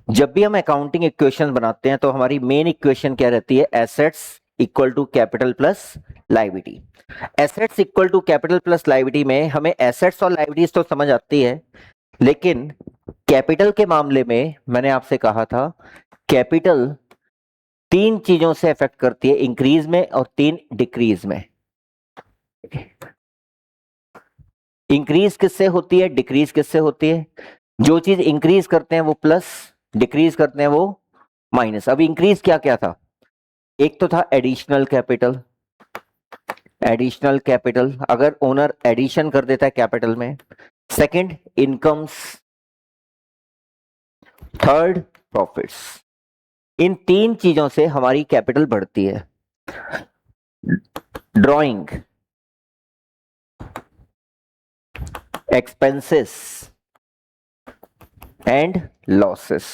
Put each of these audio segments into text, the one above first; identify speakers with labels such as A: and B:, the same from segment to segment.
A: जब भी हम अकाउंटिंग इक्वेशन बनाते हैं तो हमारी मेन इक्वेशन क्या रहती है? Assets equal to capital plus liability. Assets equal to capital plus liability में हमें एसेट्स और लायबिलिटीज तो समझ आती है, लेकिन कैपिटल के मामले में मैंने आपसे कहा था कैपिटल तीन चीजों से अफेक्ट करती है, इंक्रीज में और तीन डिक्रीज में। इंक्रीज किससे होती है, डिक्रीज किससे होती है? जो चीज इंक्रीज करते हैं वो प्लस, डिक्रीज करते हैं वो माइनस। अब इंक्रीज क्या क्या था? एक तो था एडिशनल कैपिटल। एडिशनल कैपिटल अगर ओनर एडिशन कर देता है कैपिटल में। Second incomes, third profits. इन तीन चीजों से हमारी कैपिटल बढ़ती है। ड्राइंग, एक्सपेंसेस एंड लॉसेस,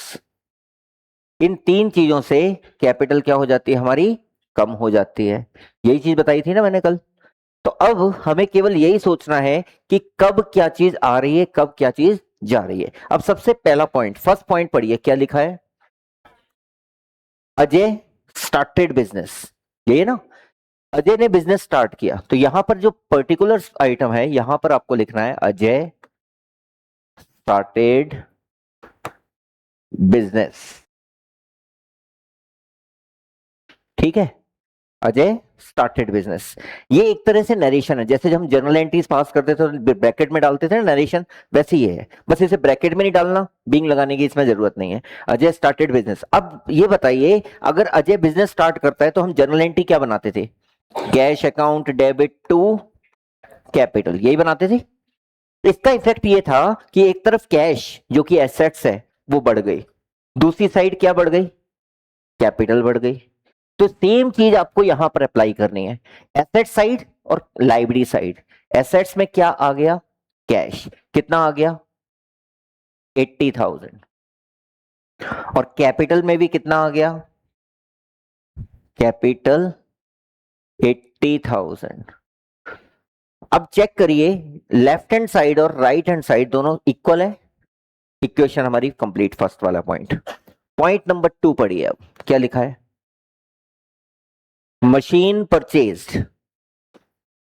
A: इन तीन चीजों से कैपिटल क्या हो जाती है हमारी? कम हो जाती है। यही चीज बताई थी ना मैंने कल। तो अब हमें केवल यही सोचना है कि कब क्या चीज आ रही है, कब क्या चीज जा रही है। अब सबसे पहला पॉइंट, फर्स्ट पॉइंट पढ़िए क्या लिखा है। अजय स्टार्टेड बिजनेस, यही है ना? अजय ने बिजनेस स्टार्ट किया, तो यहां पर जो पर्टिकुलर आइटम है यहां पर आपको लिखना है अजय स्टार्टेड बिजनेस। ठीक है, अजय स्टार्टेड बिजनेस। ये एक तरह से नरेशन है, जैसे जब हम जर्नल एंट्रीज पास करते थे तो ब्रैकेट में डालते थे ना नरेशन, वैसे ही है, बस इसे ब्रैकेट में नहीं डालना, बिंग लगाने की इसमें जरूरत नहीं है। Ajay started business. अब ये बताइए, अगर अजय बिजनेस स्टार्ट करता है तो हम जर्नल एंट्री क्या बनाते थे? Cash account debit to capital, यही बनाते थे। इसका इफेक्ट ये था कि एक तरफ कैश जो कि एसेट्स है वो बढ़ गई, दूसरी साइड क्या बढ़ गई? कैपिटल बढ़ गई। तो सेम चीज आपको यहां पर अप्लाई करनी है, एसेट साइड और लाइबिलिटी साइड। एसेट्स में क्या आ गया? कैश। कितना आ गया? 80,000। और कैपिटल में भी कितना आ गया? कैपिटल 80,000। अब चेक करिए, लेफ्ट हैंड साइड और राइट हैंड साइड दोनों इक्वल है। इक्वेशन हमारी कंप्लीट, फर्स्ट वाला पॉइंट। पॉइंट नंबर 2 पढ़िए, अब क्या लिखा है? Machine purchased,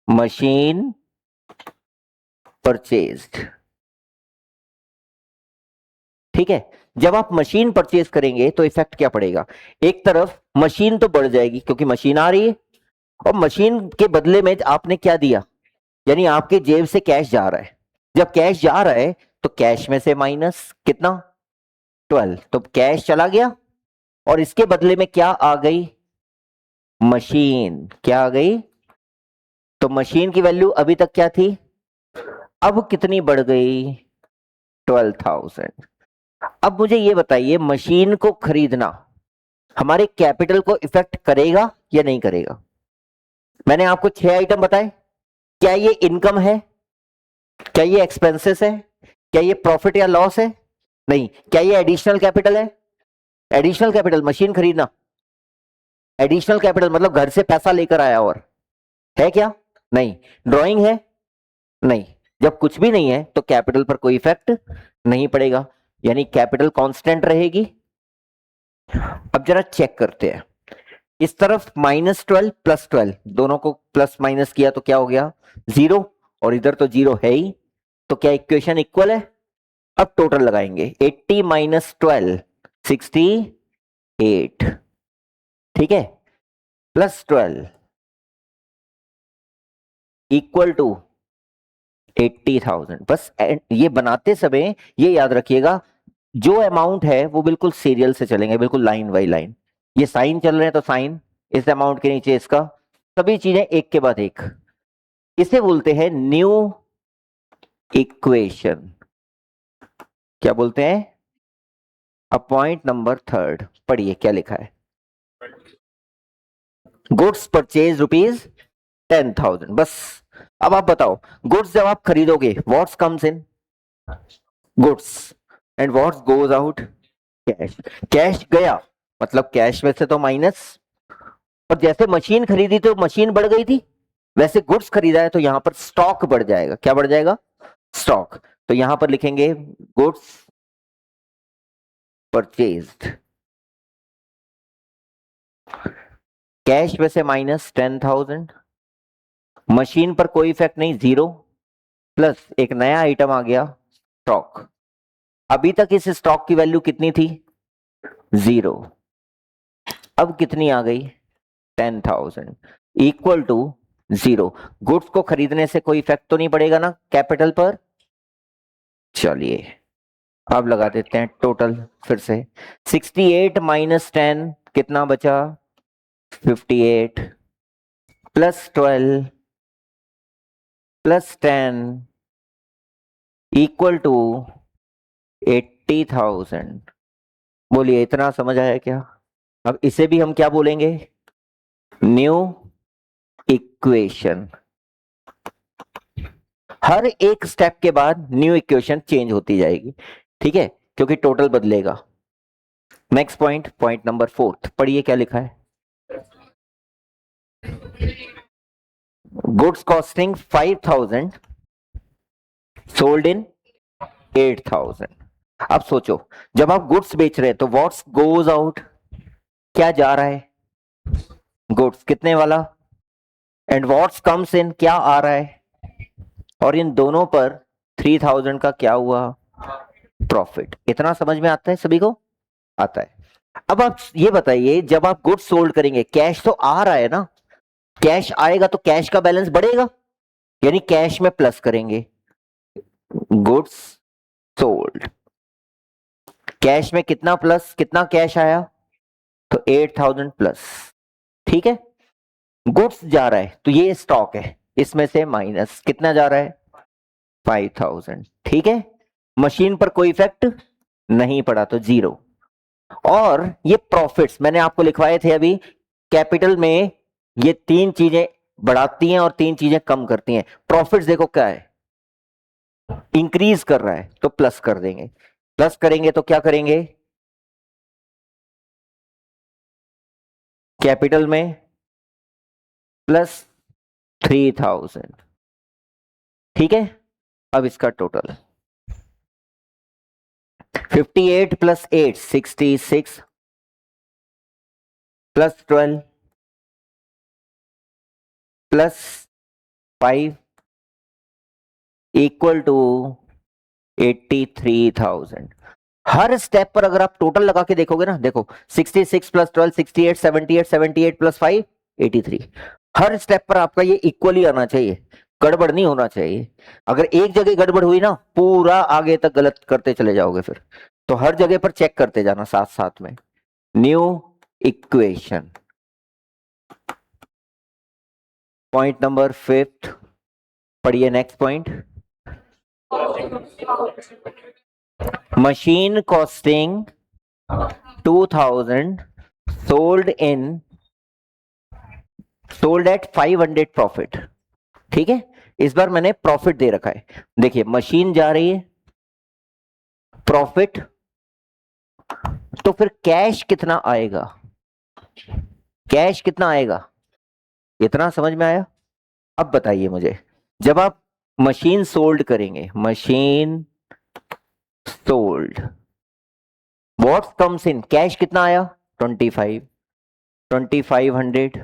A: machine purchased. ठीक है, जब आप मशीन परचेज करेंगे तो इफेक्ट क्या पड़ेगा? एक तरफ मशीन तो बढ़ जाएगी क्योंकि मशीन आ रही है, और मशीन के बदले में आपने क्या दिया? यानी आपके जेब से कैश जा रहा है। जब कैश जा रहा है तो कैश में से माइनस कितना? 12। तो कैश चला गया और इसके बदले में क्या आ गई? मशीन। क्या आ गई? तो मशीन की वैल्यू अभी तक क्या थी, अब कितनी बढ़ गई? 12,000। अब मुझे ये बताइए, मशीन को खरीदना हमारे कैपिटल को इफेक्ट करेगा या नहीं करेगा? मैंने आपको 6 आइटम बताए। क्या ये इनकम है? क्या ये एक्सपेंसेस है? क्या ये प्रॉफिट या लॉस है? नहीं। क्या ये एडिशनल कैपिटल है? एडिशनल कैपिटल मशीन खरीदना, एडिशनल कैपिटल मतलब घर से पैसा लेकर आया, और है क्या? नहीं। ड्राइंग है? नहीं। जब कुछ भी नहीं है तो कैपिटल पर कोई इफेक्ट नहीं पड़ेगा, यानी कैपिटल कांस्टेंट रहेगी। अब जरा चेक करते हैं, इस तरफ -12 +12, दोनों को प्लस माइनस किया तो क्या हो गया? 0। और इधर तो 0 है ही, तो क्या इक्वेशन इक्वल है? अब टोटल लगाएंगे, 80 - 12 68। ठीक है, +12 इक्वल टू 80,000। बस ये बनाते समय ये याद रखिएगा, जो अमाउंट है वो बिल्कुल सीरियल से चलेंगे, बिल्कुल लाइन बाई लाइन। ये साइन चल रहे हैं तो साइन, इस अमाउंट के नीचे इसका, सभी चीजें एक के बाद एक। इसे बोलते हैं न्यू इक्वेशन। क्या बोलते हैं? अब पॉइंट नंबर 3 पढ़िए क्या लिखा है। Goods purchase ₹10,000। बस अब आप बताओ, गुड्स जब आप खरीदोगे what's comes in? Goods. And what's goes out? Cash. Cash गया मतलब कैश में से तो माइनस। और जैसे मशीन खरीदी तो मशीन बढ़ गई थी, वैसे गुड्स खरीदा है तो यहां पर स्टॉक बढ़ जाएगा। क्या बढ़ जाएगा? स्टॉक। तो यहां पर लिखेंगे गुड्स परचेज्ड, कैश में से माइनस 10,000, मशीन पर कोई इफेक्ट नहीं, 0, प्लस एक नया आइटम आ गया स्टॉक। अभी तक इस स्टॉक की वैल्यू कितनी थी? 0। अब कितनी आ गई? 10,000 इक्वल टू 0। गुड्स को खरीदने से कोई इफेक्ट तो नहीं पड़ेगा ना कैपिटल पर? चलिए अब लगा देते हैं टोटल फिर से। 68 माइनस 10 कितना बचा? 58 प्लस 12 प्लस 10 इक्वल टू 80,000। बोलिए इतना समझ आया क्या? अब इसे भी हम क्या बोलेंगे? New equation. हर एक स्टेप के बाद न्यू इक्वेशन चेंज होती जाएगी, ठीक है, क्योंकि टोटल बदलेगा। नेक्स्ट पॉइंट, पॉइंट नंबर 4, पढ़िए क्या लिखा है। Goods costing 5,000 sold in 8,000। अब सोचो, जब आप गुड्स बेच रहे हैं तो व्हाट्स गोज आउट, क्या जा रहा है? गुड्स कितने वाला, एंड व्हाट्स कम्स इन, क्या आ रहा है? और इन दोनों पर 3,000 का क्या हुआ? प्रॉफिट। इतना समझ में आता है सभी को? आता है। अब आप ये बताइए, जब आप गुड्स सोल्ड करेंगे कैश तो आ रहा है ना, कैश आएगा तो कैश का बैलेंस बढ़ेगा, यानी कैश में प्लस करेंगे। गुड्स सोल्ड, कैश में कितना प्लस, कितना कैश आया? तो 8,000 प्लस, ठीक है। गुड्स जा रहा है तो ये स्टॉक है, इसमें से माइनस कितना जा रहा है? 5,000, ठीक है। मशीन पर कोई इफेक्ट नहीं पड़ा तो 0। और ये प्रॉफिट्स मैंने आपको लिखवाए थे अभी, कैपिटल में ये 3 चीजें बढ़ाती हैं और 3 चीजें कम करती हैं। प्रॉफिट्स देखो क्या है, इंक्रीज कर रहा है तो प्लस कर देंगे, प्लस करेंगे तो क्या करेंगे? कैपिटल में प्लस 3,000, ठीक है। अब इसका total 58 plus 8 66 plus 12 plus 5 equal to 83,000। हर स्टेप पर अगर आप टोटल लगा के देखोगे ना, देखो 66 प्लस 12 68 78 78 प्लस 5 83। हर स्टेप पर आपका ये इक्वली आना चाहिए, गड़बड़ नहीं होना चाहिए। अगर एक जगह गड़बड़ हुई ना, पूरा आगे तक गलत करते चले जाओगे फिर। तो हर जगह पर चेक करते जाना साथ साथ में। New equation. पॉइंट नंबर 5, पढ़िए next point. Machine costing 2,000 sold at 500 profit, ठीक है। इस बार मैंने प्रॉफिट दे रखा है। देखिए मशीन जा रही है, प्रॉफिट, तो फिर कैश कितना आएगा? कैश कितना आएगा? इतना समझ में आया? अब बताइए मुझे, जब आप मशीन सोल्ड करेंगे, machine sold, what comes in, cash कितना आया? 2500।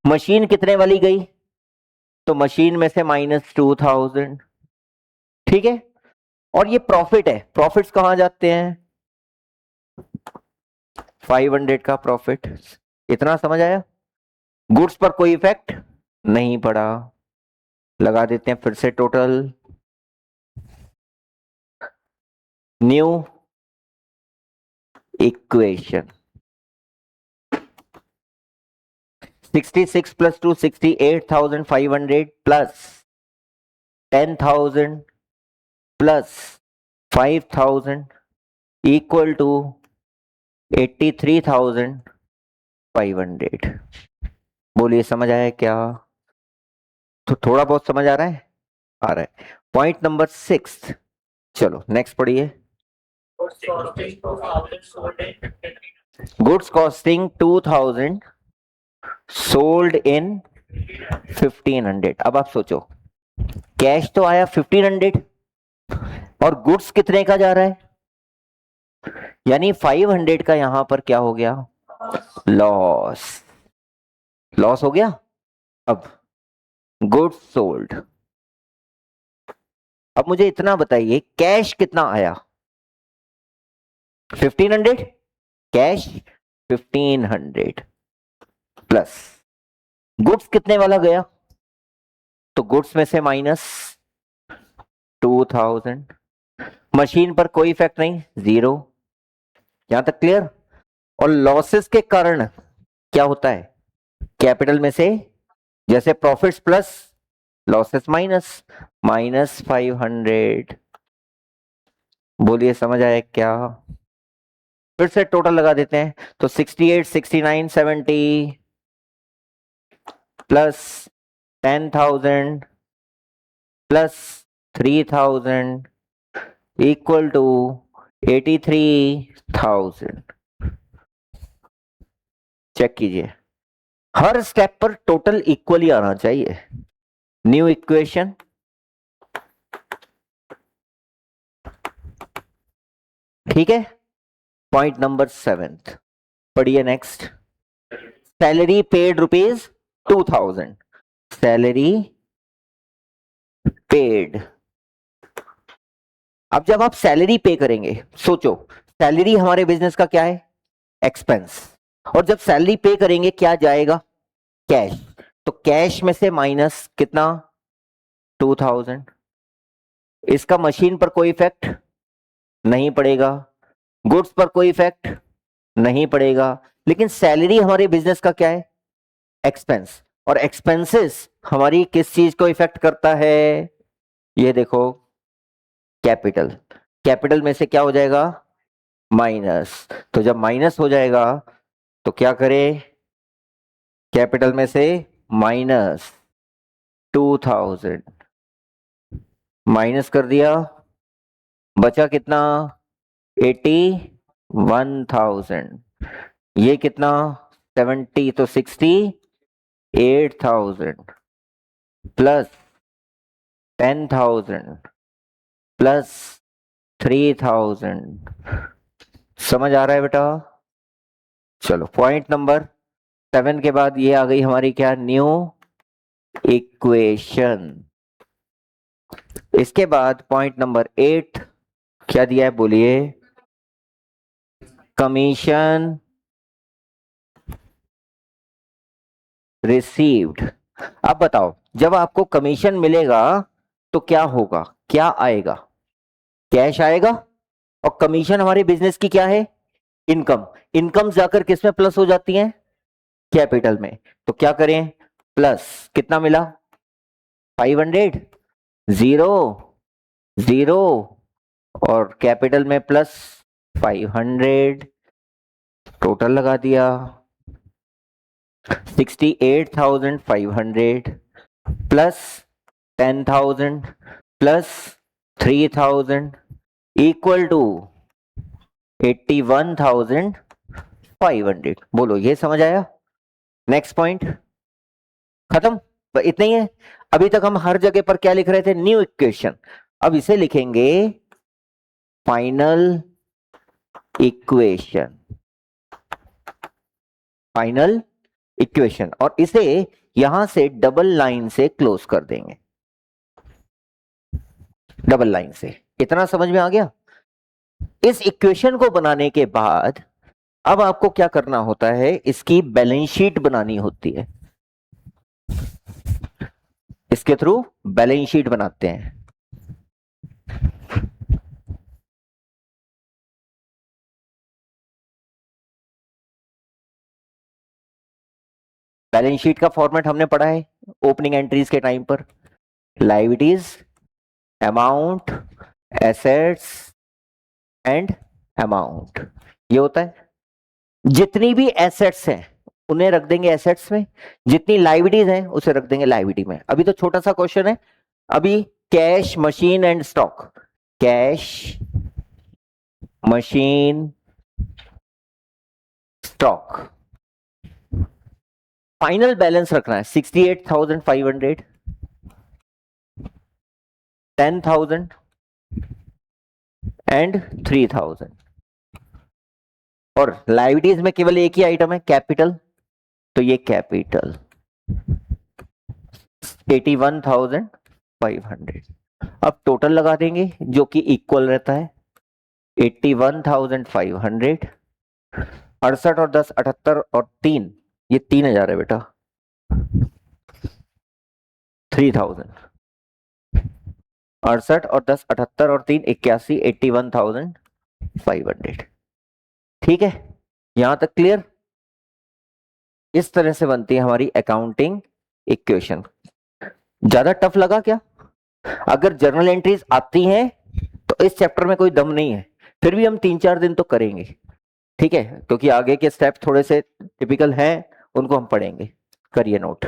A: मशीन कितने वाली गई? तो मशीन में से माइनस 2,000, ठीक है। और ये प्रॉफिट है, प्रॉफिट्स कहां जाते हैं? 500 का प्रॉफिट। इतना समझ आया? गुड्स पर कोई इफेक्ट नहीं पड़ा। लगा देते हैं फिर से total. New equation. 66 plus 2 68,500 plus 10,000 plus 5,000 equal to 83,500। बोलिए समझ आया क्या? तो थोड़ा बहुत समझ आ रहा है? आ रहा है। पॉइंट नंबर 6, चलो नेक्स्ट पढ़िए। Goods costing 2,000 sold in 1,500। अब आप सोचो, कैश तो आया 1,500 और गुड्स कितने का जा रहा है? यानी 500 का यहां पर क्या हो गया, लॉस, लॉस हो गया। अब गुड्स सोल्ड। अब मुझे इतना बताइए कैश कितना आया, 1500, कैश 1500 प्लस गुड्स कितने वाला गया, तो गुड्स में से माइनस 2000, मशीन पर कोई इफेक्ट नहीं, जीरो। यहां तक क्लियर। और लॉसेस के कारण क्या होता है, कैपिटल में से जैसे प्रॉफिट्स प्लस लॉसेस माइनस, -500। बोलिए समझ आया क्या। फिर से टोटल लगा देते हैं, तो 68, 69, 70 plus 10,000 plus 3,000 equal to 83,000। Check कीजिए, हर स्टेप पर टोटल इक्वली आना चाहिए। न्यू इक्वेशन, ठीक है। पॉइंट नंबर 7 पढ़िए next. Salary paid ₹2000, salary paid. अब जब आप सैलरी पे करेंगे, सोचो सैलरी हमारे बिजनेस का क्या है, एक्सपेंस। और जब सैलरी पे करेंगे क्या जाएगा, कैश। तो कैश में से माइनस कितना, 2000। इसका मशीन पर कोई इफेक्ट नहीं पड़ेगा, गुड्स पर कोई इफेक्ट नहीं पड़ेगा, लेकिन सैलरी हमारे बिजनेस का क्या है, एक्सपेंस। और एक्सपेंसेस हमारी किस चीज को इफेक्ट करता है, ये देखो, कैपिटल। कैपिटल में से क्या हो जाएगा, माइनस। तो जब माइनस हो जाएगा तो क्या करें, कैपिटल में से -2000 माइनस कर दिया, बचा कितना, 81,000। ये कितना, 70, तो 68,000 प्लस 10,000 प्लस 3,000। समझ आ रहा है बेटा। चलो पॉइंट नंबर 7 के बाद ये आ गई हमारी क्या, न्यू इक्वेशन। इसके बाद पॉइंट नंबर 8 क्या दिया है, बोलिए, कमीशन रिसीव्ड। अब बताओ जब आपको कमीशन मिलेगा तो क्या होगा, क्या आएगा, कैश आएगा। और कमीशन हमारे बिजनेस की क्या है, इनकम। इनकम जाकर किस में प्लस हो जाती है, कैपिटल में। तो क्या करें, प्लस कितना मिला, 500, जीरो जीरो, और कैपिटल में प्लस 500, टोटल लगा दिया 68,500 प्लस 10,000 प्लस 3,000 इक्वल टू 81,500। बोलो ये समझ आया। नेक्स्ट पॉइंट खत्म, इतना ही है। अभी तक हम हर जगह पर क्या लिख रहे थे, न्यू इक्वेशन। अब इसे लिखेंगे फाइनल इक्वेशन, फाइनल इक्वेशन। और इसे यहां से डबल लाइन से क्लोज कर देंगे, डबल लाइन से। इतना समझ में आ गया। इस इक्वेशन को बनाने के बाद अब आपको क्या करना होता है, इसकी बैलेंस शीट बनानी होती है। इसके थ्रू बैलेंस शीट बनाते हैं। बैलेंस शीट का फॉर्मेट हमने पढ़ा है ओपनिंग एंट्रीज के टाइम पर, liabilities, amount, assets and amount, ये होता है। जितनी भी एसेट्स हैं उन्हें रख देंगे एसेट्स में, जितनी लायबिलिटीज हैं उसे रख देंगे लायबिलिटी में। अभी तो छोटा सा क्वेश्चन है। अभी cash, machine and stock, cash, machine, stock, final balance रखना है 68,500, 10,000 एंड 3,000। और लाइबिलिटीज में केवल एक ही आइटम है कैपिटल, तो ये कैपिटल 81,500। अब टोटल लगा देंगे जो कि इक्वल रहता है 81,500, 68 और 10 78 और 3 ये 3,000 है बेटा, 3,000। 68 और 10 78 और 3 81, 81,500। ठीक है, यहां तक क्लियर। इस तरह से बनती है हमारी अकाउंटिंग इक्वेशन। ज्यादा टफ लगा क्या? अगर जर्नल एंट्रीज आती हैं तो इस चैप्टर में कोई दम नहीं है, फिर भी हम 3-4 दिन तो करेंगे, ठीक है, क्योंकि आगे के स्टेप थोड़े से टिपिकल हैं, उनको हम पढ़ेंगे, करिए नोट।